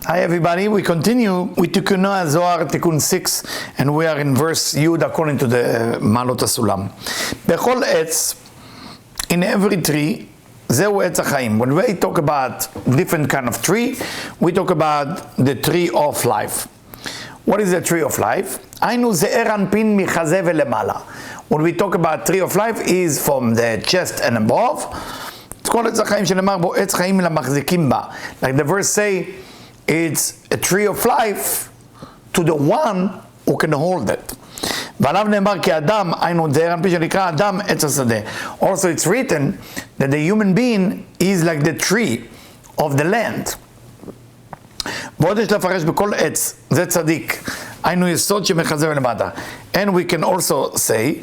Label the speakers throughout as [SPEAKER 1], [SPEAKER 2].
[SPEAKER 1] Hi everybody, we continue with Tikkunei Zohar, Tikkun 6, and we are in verse Yud according to the Malot HaSulam. Bechol etz, in every tree, Zehu etz hachaim. When we talk about different kind of tree, we talk about the tree of life. What is the tree of life? Ainu ze'er anpin michazeh velemala. When we talk about tree of life, is from the chest and above. It's called etz hachaim shenemar bo etz chaim lamachzikim ba. Like the verse say, it's a tree of life to the one who can hold it. Also it's written that the human being is like the tree of the land. And we can also say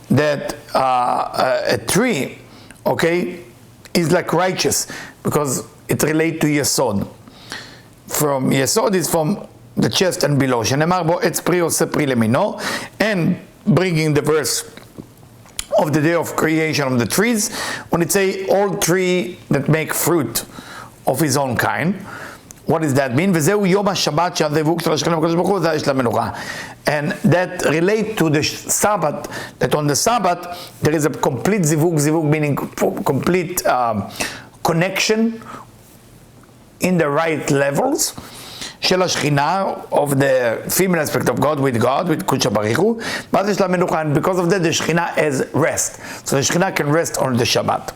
[SPEAKER 1] that a tree, okay, is like righteous because it relates to Yesod. From Yesod is from the chest and below. And bringing the verse of the day of creation of the trees, when it say all tree that make fruit of his own kind, what does that mean? And that relate to the Sabbath, that on the Sabbath there is a complete zivug meaning complete connection in the right levels של השכינה of the female aspect of God with קודשא בריך הוא, ואז יש לה מנוחה, and because of that the שכינה has rest, so the שכינה can rest on the Shabbat.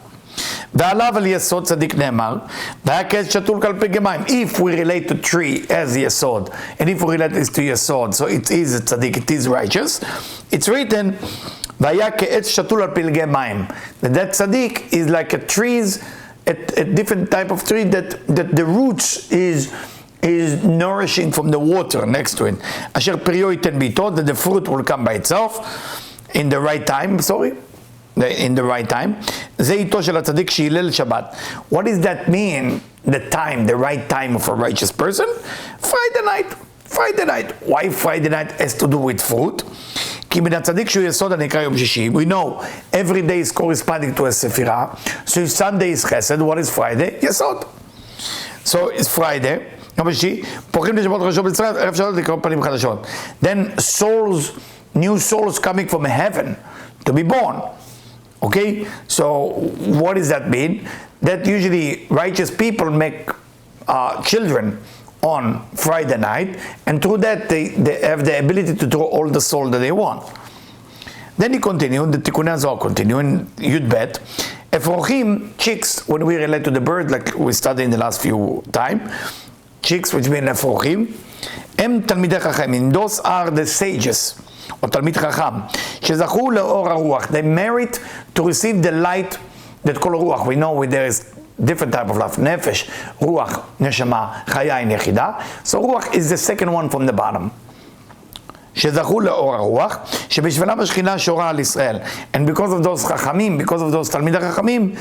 [SPEAKER 1] ועליו על יסוד צדיק נאמר, והיה כעץ שתול כלפי גמיים. If we relate to tree as יסוד, and if we relate this to יסוד, so it is a tzaddik, it is righteous, it's written, והיה כעץ שתול על פלגי מים. That tzaddik is like a trees, a different type of tree that the roots is nourishing from the water next to it. Asher perio iten bito, that the fruit will come by itself in the right time. In the right time. Ze ito shel hatzadik she'hilel Shabbat. What does that mean? The time, the right time of a righteous person? Friday night. Why Friday night has to do with fruit? We know every day is corresponding to a Sephirah. So if Sunday is Chesed, what is Friday? Yesod. So it's Friday. Then souls, new souls coming from heaven to be born. Okay? So what does that mean? That usually righteous people make children on Friday night, and through that they have the ability to draw all the soul that they want. Then he continued, the Tikkunei Zohar continue in Yud Bet. Efrochim, chicks, when we relate to the bird, like we studied in the last few time, chicks, which mean Efrochim, em talmidei chachamim, those are the sages, or talmid chacham, shezachu leor haruach, they merit to receive the light that called ruach. We know there is different type of life, nefesh, ruach, neshama, chaya, and yechida. So ruach is the second one from the bottom. שזכו לאור הרוח, שבשבילם השכינה שורה על ישראל. And because of those חכמים, because of those תלמידי חכמים,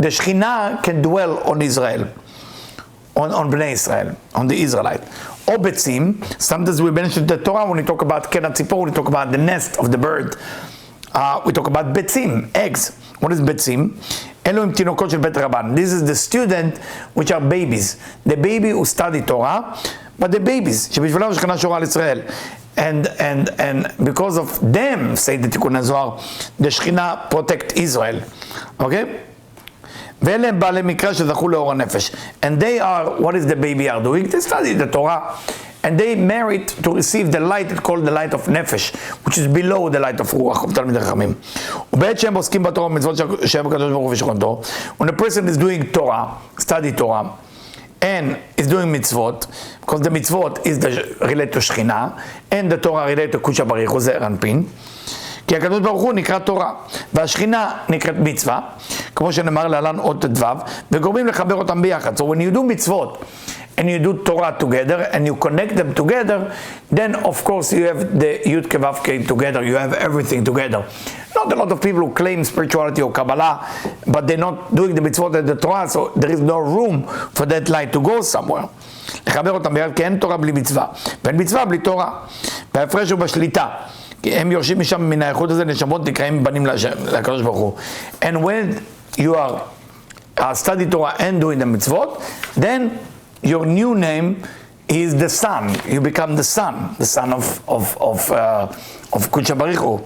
[SPEAKER 1] the שכינה can dwell on Israel, on בני ישראל, on the Israelite. או ביצים, sometimes we mention the Torah when we talk about קן הציפור, we talk about the nest of the bird. We talk about ביצים, eggs. What is ביצים? אלו הם תינוקות של בית רבן. This is the student which are babies. The baby who study Torah, but the babies, שבשבילם השכינה שורה על ישראל. And because of them, say the Tikkunei Zohar, the Shekhinah protect Israel. Okay? And they are, what is the baby are doing? They study the Torah. And they merit to receive the light called the light of Nefesh, which is below the light of Ruach, of Talmidei Chachamim. When a person is doing Torah, study Torah, and is doing mitzvot, because the mitzvot is related to Shekhinah, and the Torah related to קודשא בריך הוא זעיר אנפין, כי הקדוש ברוך הוא נקרא תורה, והשכינה נקראת מצווה, כמו שנאמר להלן עוד ט"ו, וגורמים לחבר אותם ביחד. So when you do mitzvot, and you do Torah together, and you connect them together, then of course you have the Yud Kei Vav Kei together, you have everything together. Not a lot of people who claim spirituality or Kabbalah, but they're not doing the mitzvot and the Torah, so there is no room for that light to go somewhere. לחבר אותם ביחד, כי אין תורה בלי מצווה, ואין מצווה בלי תורה, וההפרש הוא בשליטה. כי הם יורשים משם מן האיכות הזה, נשמות נקראים בנים לקדוש ברוך הוא. And when you are study Torah and doing the mitzvot, then your new name is the son. You become the son of Kudsha Baruch Hu.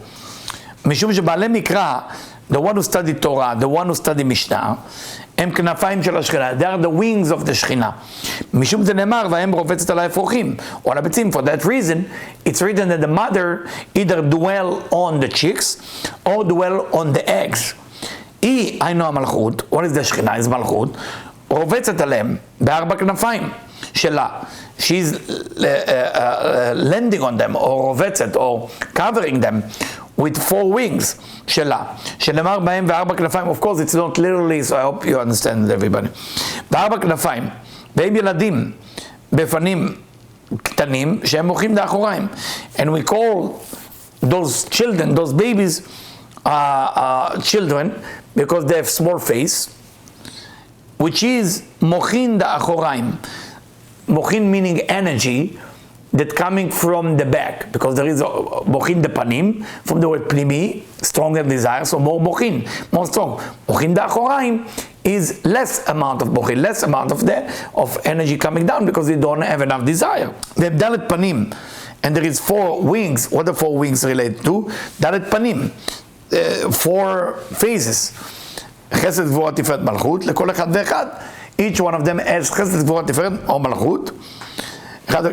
[SPEAKER 1] משום שבעלי מקרא, the one who study Torah, the one who study Mishnah, הם כנפיים של השכינה. They are the wings of the שכינה. משום זה נאמר, והם רובצת על האפרוחים, או על הביצים. For that reason, it's written that the mother either dwell on the chicks, or dwell on the eggs. היא, היינו המלכות, what is the שכינה, is מלכות, רובצת עליהם, בארבע כנפיים שלה. She's landing on them, or רובצת, or covering them, with four wings שלה, שנאמר בהם וארבע כנפיים. Of course it's not literally, so I hope you understand everybody. וארבע כנפיים, והם ילדים בפנים קטנים שהם מוחים לאחוריים. And we call those children, those babies, children, because they have small face, which is מוחין לאחוריים. מוחין meaning energy, that coming from the back, because there is mochin the panim, from the word pnimi, stronger desire, so more mochin, more strong. Mochin da achoraim is less amount of mochin, less amount of energy coming down, because they don't have enough desire. They have dalet panim, and there is four wings. What the four wings relate to? Dalet panim, four phases. Chesed Gvura Tiferet Malchut, לכל אחד ואחד. Each one of them has Chesed Gvura Tiferet or Malchut.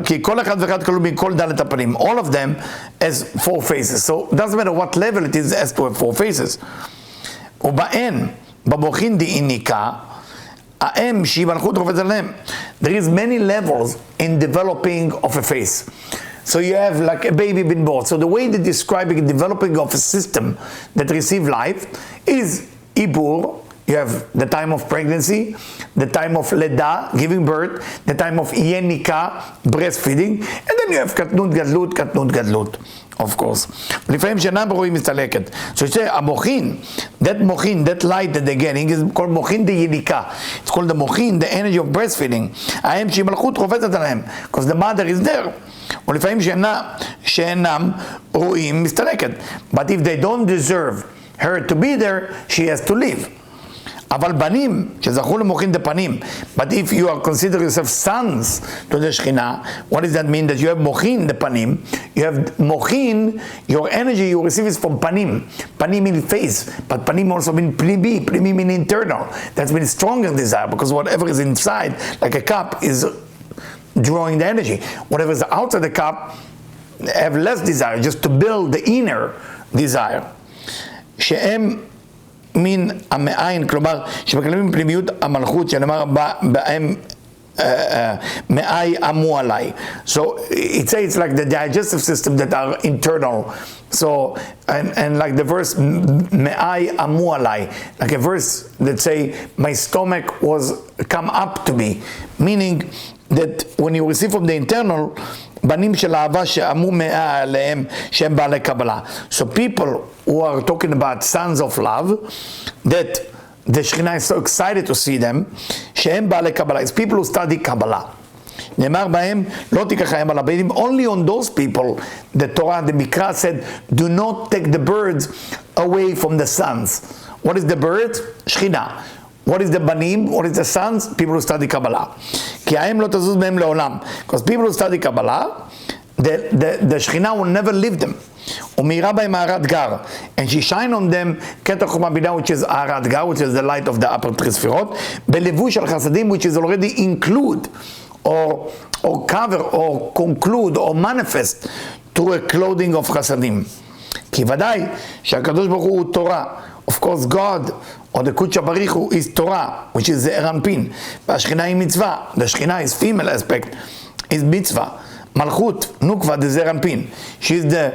[SPEAKER 1] כי כל אחד ואחד כלול מכל דלת הפנים. All of them has four faces. So it doesn't matter what level it is, it has to have four faces. ובהן, במוחין דאיניקה, האם שהיא מלכות רובצת עליהם. There is many levels in developing of a face. So you have like a baby being born. So the way they describing developing of a system that receive life is ibur. You have the time of pregnancy, the time of leda, giving birth, the time of yenika, breastfeeding, and then you have katnut gadlut, of course. לפעמים שאינם רואים מסתלקת. So you say, המוחין, that light that they're getting is called מוחין דייניקה. It's called the מוחין, the energy of breastfeeding. האם שהיא מלכות רובצת עליהם, because the mother is there. ולפעמים שאינם רואים מסתלקת. But if they don't deserve her to be there, she has to leave. אבל בנים, שזכו למוחין דפנים, but if you are consider yourself sons to the Shekhinah, what does that mean? That you have מוחין דפנים, you have מוחין, your energy you receive is from panim. Panim means face, but panim also means pnimi, pnimi means internal. That means stronger desire, because whatever is inside, like a cup, is drawing the energy. Whatever is outside the cup, have less desire, just to build the inner desire. שהם מן המעין, כלומר שמקיימים פנימיות המלכות שנאמר בהם מאי אמו עליי. So it says it's like the digestive system that are internal. So and like the verse מאי אמו עליי, like a verse that say my stomach was come up to me, meaning that when you receive from the internal, בנים של אהבה שאמו מאה עליהם שהם בעלי קבלה. So people who are talking about sons of love, that the Shekhinah is so excited to see them, שהם בעלי קבלה. It's people who study Kabbalah. נאמר בהם, לא תיקחם על הבנים. Only on those people, the Torah, the Mikra said, do not take the birds away from the sons. What is the bird? Shekhinah. What is the banim? What is the sons? People who study Kabbalah. כי האם לא תזוז מהם לעולם. Because people who study Kabbalah, the Shekhinah will never leave them. ומאירה בהם הארת גר. And she shine on them קטע חומה בינה, which is הארת גר, which is the light of the upper three ספירות, בלבוש של חסדים, which is already include, or cover, or conclude, or manifest through a clothing of חסדים. כי ודאי שהקדוש ברוך הוא תורה. Of course God, or the Kudsha Baruch Hu is Torah, which is the Eranpin. והשכינה היא מצווה. The Shekhinah is female aspect, is mitzvah. Malchut, Nukva, the Zeranpin. She is the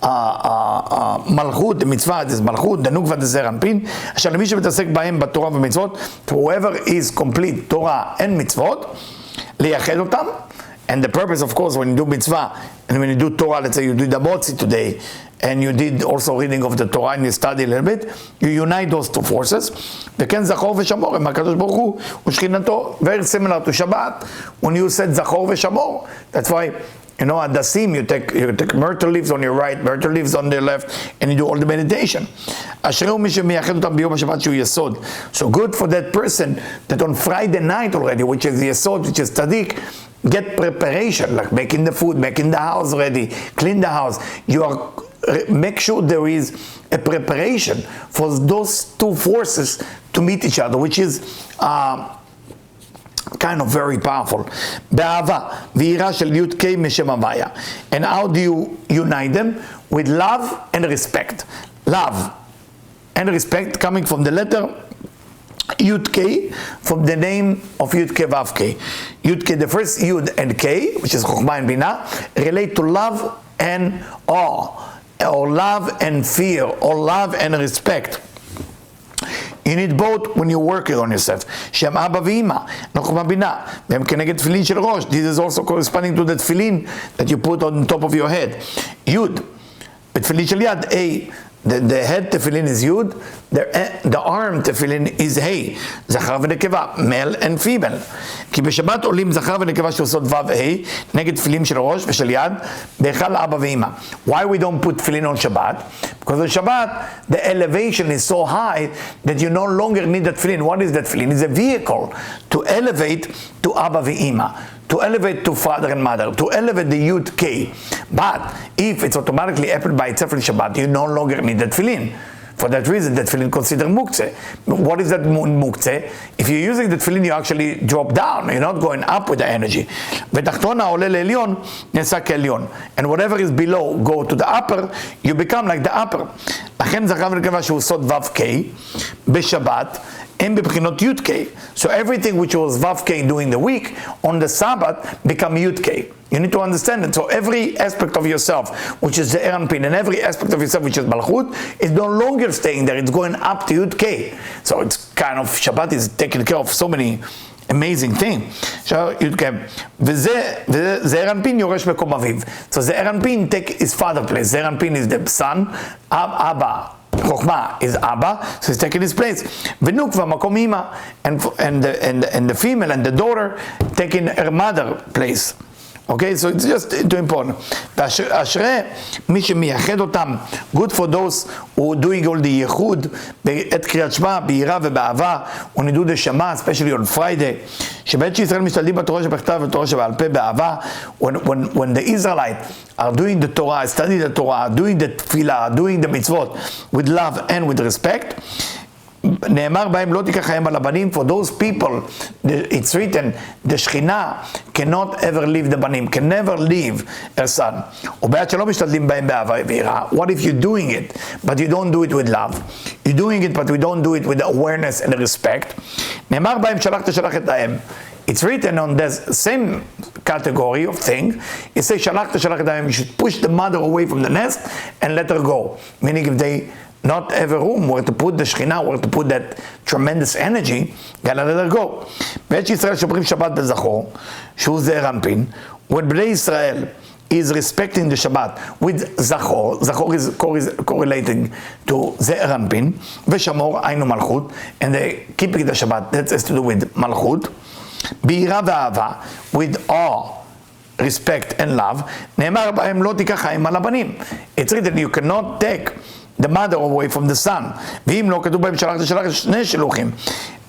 [SPEAKER 1] Malchut, the mitzvah, this Malchut, the Nukva, the Zeranpin. אשר למי שמתעסק בהם בתורה ומצוות, whoever is complete Torah and mitzvot, לייחד אותם. And the purpose, of course, when you do mitzvah, and when you do Torah, let's say you do the motzi today, and you did also reading of the Torah and you study a little bit, you unite those two forces. וכן זכור ושמור, הם הקדוש ברוך הוא ושכינתו, very similar to Shabbat, when you said זכור ושמור, that's why, you know, at the sim, you take myrtle leaves on your right, myrtle leaves on the left, and you do all the meditation. אשרי הוא מי שמייחד אותם ביום השבת שהוא יסוד. So good for that person that on Friday night already, which is the יסוד, which is tzaddik, get preparation, like making the food, making the house ready, clean the house. You are make sure there is a preparation for those two forces to meet each other, which is kind of very powerful. Be'ava, v'ira shel Yud Kei Meshem Havaya. And how do you unite them? With love and respect. Love and respect coming from the letter Yud Kei, from the name of Yud Kei Vav Kei. Yud Kei, the first Yud and Kei, which is Chokhmah and Binah, relate to love and awe, or love and fear, or love and respect. You need both when you're working on yourself. Shem Abba v'Ima, Chokhmah Binah, v'hem keneged tefillin shel rosh. This is also corresponding to the tefillin that you put on top of your head. Yud, tefillin shel yad, A. The head tefillin is Yud, the arm tefillin is Hey, Zachar v'nekeva, male and female. כי בשבת עולים זכר ונקבה שעושות ו' ה' נגד תפילין של ראש ושל יד בהיכל אבא ואמא. Why we don't put tefillin on Shabbat? Because on Shabbat the elevation is so high that you no longer need that tefillin. What is that tefillin? It's a vehicle to elevate to Abba ואמא, to elevate to father and mother, to elevate the Yud K. But if it's automatically happened by itself in Shabbat, you no longer need that tefillin. For that reason, that tefillin considered muktzeh. What is that muktzeh? If you're using the tefillin, you actually drop down. You're not going up with the energy. ותחתונה עולה לעליון, נעשה כעליון. And whatever is below, go to the upper, you become like the upper. לכן זכר ונקבה שעושות ו"ק בשבת, הם בבחינות י"ק. So everything which was ו"ק during the week, on the Sabbath, become י"ק. You need to understand it. So every aspect of yourself, which is the Eranpin, and every aspect of yourself, which is Malchut, is no longer staying there. It's going up to Yud K. So it's kind of, Shabbat is taking care of so many amazing things. Yud K. וזה Eranpin יורש מקום אביו. So the Eranpin take his father place. The Eranpin is the son, Abba. Chokhmah is Abba, so he's taking his place. V'nukva makom ima, and the female and the daughter taking her mother place. Okay, so it's just too important. אשרי מי שמייחד אותם, good for those who are doing all the ייחוד, בעת קריאת שמע, ביראה ובאהבה, ונידוד השמה, especially on Friday, שבעת שישראל משתלטים בתורה שבכתב ובתורה שבעל פה באהבה, when the Israelites are doing the Torah, studying the Torah, doing the tefillah, doing the mitzvot, with love and with respect, נאמר בהם לא תיקח חיים על הבנים. For those people it's written the Shekhinah cannot ever leave the בנים, can never leave her son. ובעד שלא משתדלים בהם באהבה ויראה. What if you're doing it but you don't do it with love? You're doing it but we don't do it with awareness and respect. נאמר בהם שלחת שלח את האם. It's written on this same category of thing. It says שלחת שלח את האם. You should push the mother away from the nest and let her go, meaning if they not have a room where to put the Shekhinah, where to put that tremendous energy, gotta let her go. בעת שישראל שומרים שבת בזכור, שהוא זה רנפין, when בני ישראל is respecting the Shabbat with זכור, זכור is correlating to זה רנפין, ושמור היינו מלכות, and they keeping the Shabbat, that has to do with מלכות, ביראה ואהבה, with awe, respect and love, נאמר בהם לא תיקח חיים על הבנים. It's written you cannot take the mother away from the son. ואם לא כתוב בהם שלחת שלח שני שלוחים.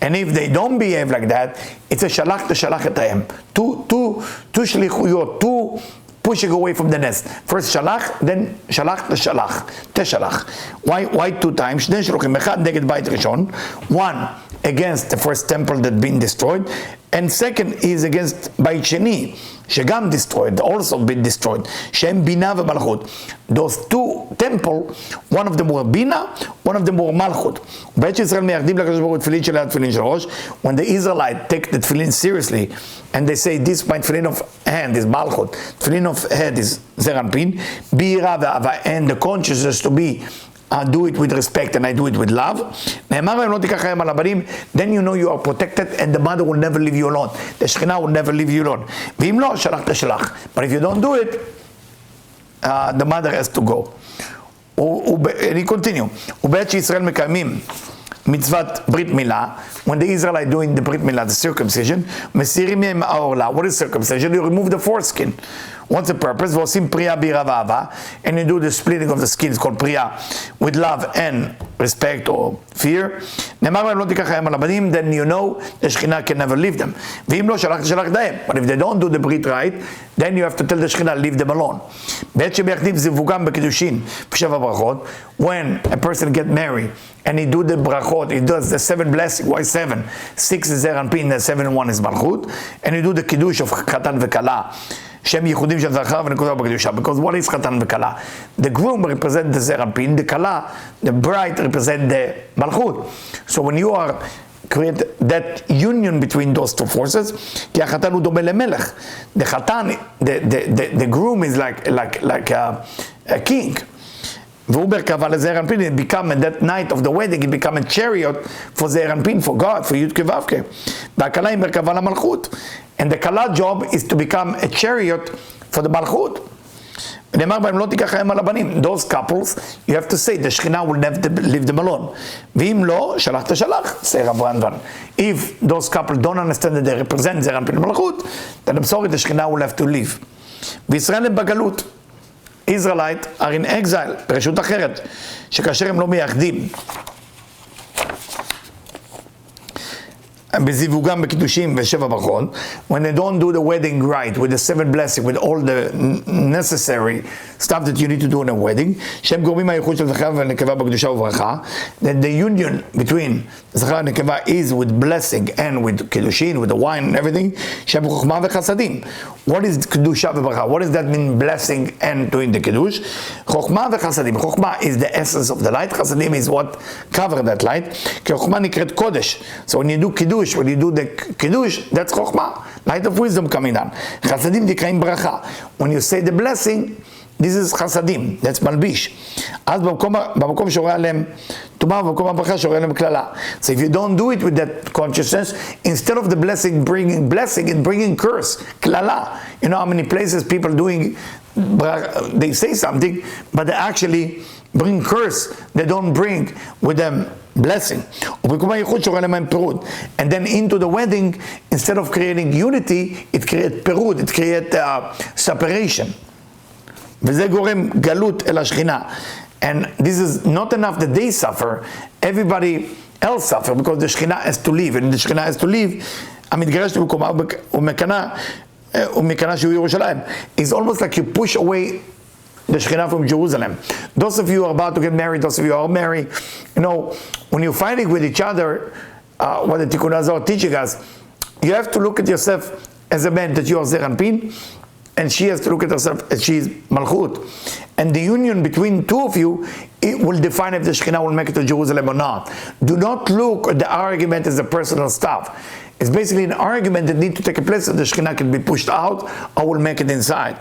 [SPEAKER 1] And if they don't behave like that, it's a שלחת שלח את האם. two שליחויות, two pushing away from the nest. First שלח, then שלחת שלח. תשלח. Why two times? שני שלוחים. אחד נגד בית ראשון. One against the first temple that been destroyed. And second is against בית שני. שגם destroyed, also been destroyed, שהם בינה ומלכות. Those two temple, one of them were בינה, one of them were מלכות. בעת שישראל מייחדים לקדוש ברוך הוא תפילין של התפילין של ראש, when the Israelites take the tefillin seriously, and they say, this my tefillin of hand is מלכות, tefillin of head is זרנפין, ביראה ואהבה, and the consciousness to be, I do it with respect and I do it with love. נאמר להם לא תיקח חיים על הבנים, then you know you are protected and the mother will never leave you alone. The Shekhinah will never leave you alone. ואם לא, שלחת שלח. But if you don't do it, the mother has to go. and he continue. ובעת שישראל מקיימים מצוות ברית מילה, when the Israelites doing the ברית מילה, the circumcision, מסירים מהם העורלה. What is circumcision? You remove the foreskin. What's the purpose? ועושים פרייה ביראה ואהבה, and you do the splitting of the skins called פרייה with love and respect or fear. נאמר להם לא תיקח חיים על הבנים, then you know the Shekhinah can never leave them. ואם לא שלח תשלח דהם. But if they don't do the ברית right, then you have to tell the Shekhinah leave them alone. בעת שמייחדים זיווגם בקידושין בשבע ברכות, when a person get married and he do the brachot, he does the 7 blessing. Why 7? 6 is Zeir Anpin, the 7 one is Malchut, and you do the kiddush of Chatan v'Kala. Shem Yichudim Shem Zachar v'Nekudah b'Kedusha. Because what is Chatan v'Kala? The groom represents the Zeir Anpin, the Kala, the bride represent the Malchut. So when you are create that union between those two forces, כי החתן הוא דומה למלך. The Chatan, the groom is like a king. והוא ברכבה לזעיר אנפין, it become, at that night of the wedding, it become a chariot for זעיר אנפין, for God, for י' כו' והכלה היא מרכבה למלכות. And the kala job is to become a chariot for the מלכות. ונאמר בהם לא תיקח חיים על הבנים. Those couples, you have to say, the Shekhinah will never leave them alone. ואם לא, שלח תשלח, say רב רנבן. If those couples don't understand that they represent זעיר אנפין למלכות, then I'm sorry, the Shekhinah will have to leave. וישראל הם בגלות. Israelites are in exile, ברשות אחרת, שכאשר הם לא מייחדים בזיווגם בקידושים ושבע ברכות, when they don't do the wedding right, with the 7 blessing, with all the necessary stuff that you need to do in a wedding, שהם גורמים מהייחוד של זכר ונקבה בקדושה וברכה, then the union between זכר ונקבה is with blessing and with קידושין, with the wine and everything, שהם חוכמה וחסדים. What is קדושה וברכה? What does that mean, blessing and doing the קידוש? חוכמה וחסדים. חוכמה is the essence of the light, חסדים is what cover that light, כי חוכמה נקראת קודש. So when you do קידוש, when you do the kiddush, that's chokhmah, light of wisdom coming down. Chasadim nikaim bracha. When you say the blessing, this is chasadim, that's malbish. אז במקום שורה עליהם טומאה, במקום הברכה שורה עליהם קללה. So if you don't do it with that consciousness, instead of the blessing bringing blessing, it's bringing curse, klala. You know how many places people doing, they say something, but they actually bring curse, they don't bring with them blessing. And then into the wedding, instead of creating unity, it creates perud, it creates separation. וזה גורם גלות אל השכינה. And this is not enough that they suffer, everybody else suffer, because the Shekhinah has to leave, and the Shekhinah has to leave, המתגרש במקומה ומקנה שהוא ירושלים. It's almost like you push away the Shekhinah from Jerusalem. Those of you who are about to get married, those of you who are married, you know, when you're fighting with each other, what the Tikkunei Zohar teaching us, you have to look at yourself as a man that you are Zeir Anpin, and she has to look at herself as she is Malchut. And the union between two of you, it will define if the Shekhinah will make it to Jerusalem or not. Do not look at the argument as a personal stuff. It's basically an argument that needs to take place so the Shekhinah can be pushed out or will make it inside.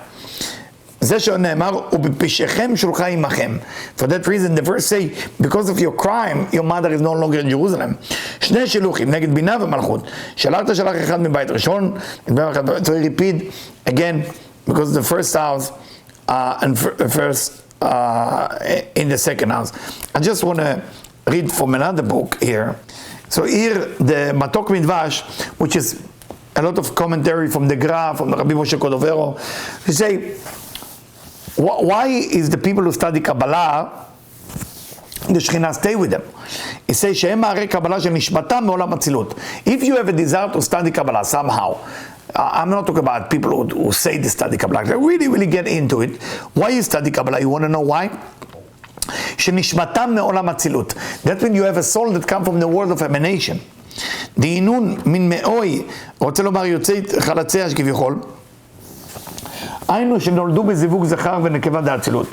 [SPEAKER 1] זה שנאמר, ובפשעכם שלחה עמכם. For that reason, the verse say, because of your crime, your mother is no longer in Jerusalem. שני שלוחים, נגד בינה ומלכות. שלחת שלח אחד מבית ראשון, so he repeat again, because the first house, and first, in the second house. I just want to read from another book here. So here, the Matok Midvash, which is a lot of commentary from the Gra, from the Rabbi Moshe Cordovero, they say, why is the people who study Kabbalah, the Shekhinah stay with them? It says, שהם מערי קבלה שנשמתם מעולם אצילות. If you have a desire to study Kabbalah somehow, I'm not talking about people who say they study Kabbalah, they really get into it. Why you study Kabbalah? You want to know why? שנשמתם מעולם אצילות. That means you have a soul that comes from the world of emanation. דהינון מן מאוי, רוצה לומר יוצאי חלציה שכביכול, היינו שנולדו בזיווג זכר ונקבה דאצילות.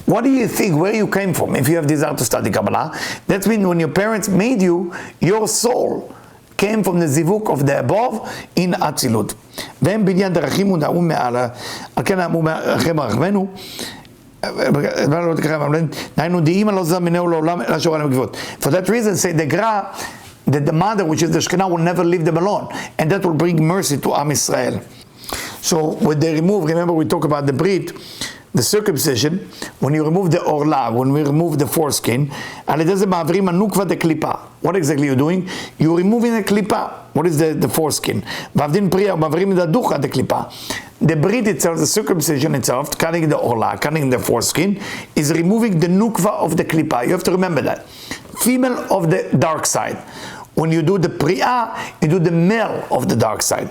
[SPEAKER 1] What do you think, where you came from, if you have desire to study Kabbalah? That means when your parents made you, your soul came from the zivuk of the above in Atzilut. והם בניין דרכים ונעו מעלה, על כן נעמו מערכם הרחמנו, דהיינו דהימה לא זמינהו לעולם, אלא שורה להם גבוהות. For that reason, say the Gra, that the mother, which is the Shekhinah, will never leave them alone, and that will bring mercy to Am Israel. So when they remove, remember we talk about the Brit, the circumcision, when you remove the orla, when we remove the foreskin, על ידי זה מעבירים הנוקבה דקליפה. What exactly you're doing? You're removing the klipa. What is the foreskin? ועבדין פריה, מעבירים את הדוחה דקליפה. The brit itself, the circumcision itself, cutting the orla, cutting the foreskin, is removing the nukva of the klipa. You have to remember that. Female of the dark side. When you do the priya, you do the male of the dark side.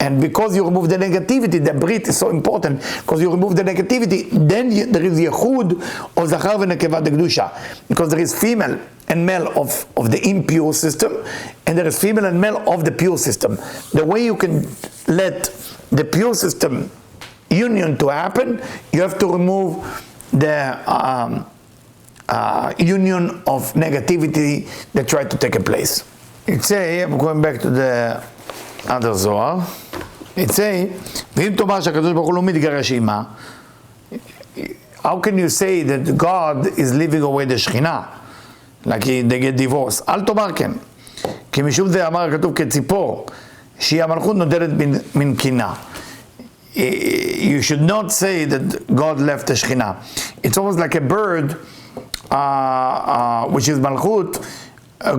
[SPEAKER 1] And because you remove the negativity, the brit is so important, because you remove the negativity, then there is yechud of zachar v'nekeva dekdusha, because there is female and male of the impure system, and there is female and male of the pure system. The way you can let the pure system union to happen, you have to remove the union of negativity that tried to take a place. It's I'm going back to the other Zohar. It say, ואם תאמר שהקדוש ברוך הוא לא מתגרש עמה, how can you say that God is leaving away the שכינה? Like they get divorced. אל תאמר כן. כי משום זה אמר הכתוב כציפור, שהיא המלכות נודדת מן קינה. You should not say that God left the שכינה. It's almost like a bird, which is malchut,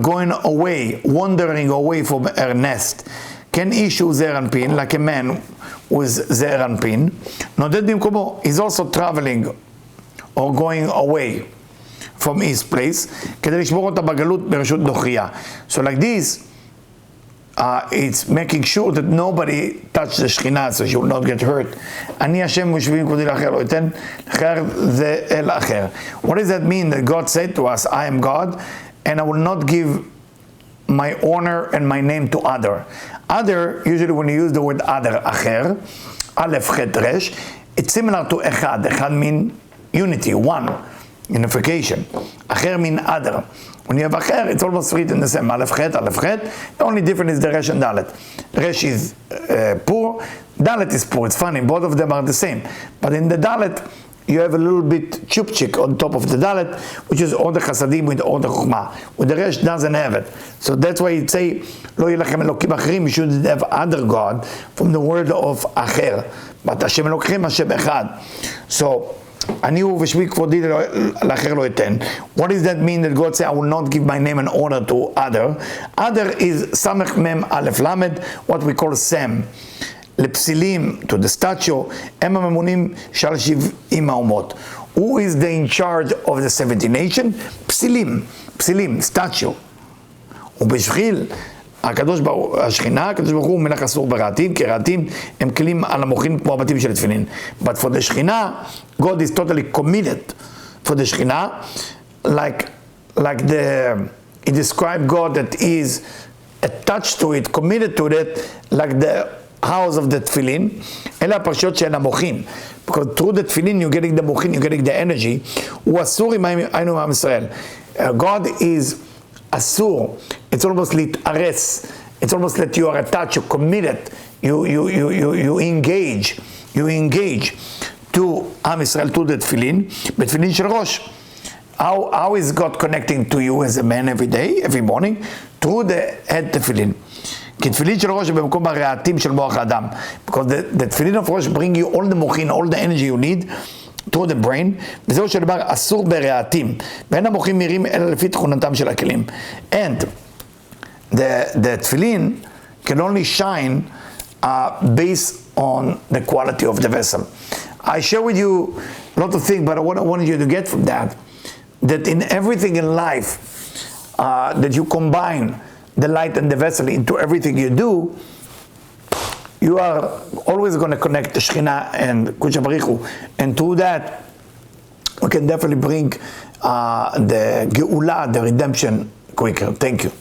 [SPEAKER 1] going away, wandering away from her nest. Can issue zeranpin, like a man with zeranpin. נודד במקומו, he's also traveling or going away from his place, כדי לשמור אותה בגלות ברשות דוחיה. So like this, it's making sure that nobody touch the שכינה, so she will not get hurt. אני השם ושביעים כבודי לאחר, לא אתן אחר זה אל אחר. What does that mean? That God said to us, I am God, and I will not give my honor and my name to other. Other, usually when you use the word other, acher, aleph chet resh, it's similar to echad. Echad mean unity, one, unification. Acher mean other. When you have acher, it's almost written the same. Aleph chet. The only difference is the resh and dalet. Resh is poor, dalet is poor. It's funny, both of them are the same. But in the dalet, you have a little bit chupchik on top of the dalet, which is all the chasadim with all the chukmah. With the rest doesn't have it. So that's why it say, Lo yelachem elokim acherim, you shouldn't have other God, from the word of acher. But Hashem elokim, Hashem echad. So, ani hu v'shvi kvodi l'acher lo eten. What does that mean that God say, I will not give my name and honor to other? Other is samech mem aleph lamed, what we call Sem. לפסילים, to the statue, הם הממונים של 70 האומות. Who is the in charge of the 70 nation? פסילים, statue. ובשביל הקדוש ברוך, השכינה, הקדוש ברוך הוא מלך אסור ברעתים, כי רעתים הם כלים על המוחין כמו הבתים של תפילין. But for the שכינה, God is totally committed for the שכינה, like he described God that is attached to it, committed to it, like the house of the tefillin. אלה הפרשיות של המוחין. Because through the tefillin you're getting the מוחין, you're getting the energy. הוא אסור עם היינו עם ישראל. God is אסור. It's almost להתארס. It's almost that you are attached, you're committed. You engage. You engage to עם ישראל, to the tefillin. בתפילין של ראש. How is God connecting to you as a man every day, every morning? Through the head tefillin. כי תפילין של ראש במקום הרעתים של מוח האדם. Because the תפילין of ראש bring you all the מוחין, all the energy you need through the brain, וזהו שדבר אסור ברעתים. ואין המוחים מהירים אלא לפי תכונתם של הכלים. And the תפילין can only shine based on the quality of the vessel. I share with you a lot of things, but what I wanted you to get from that in everything in life, that you combine the light and the vessel into everything you do, you are always going to connect the Shekhinah and Kudsha Barichu, and through that we can definitely bring the Geula, the redemption, quicker. Thank you.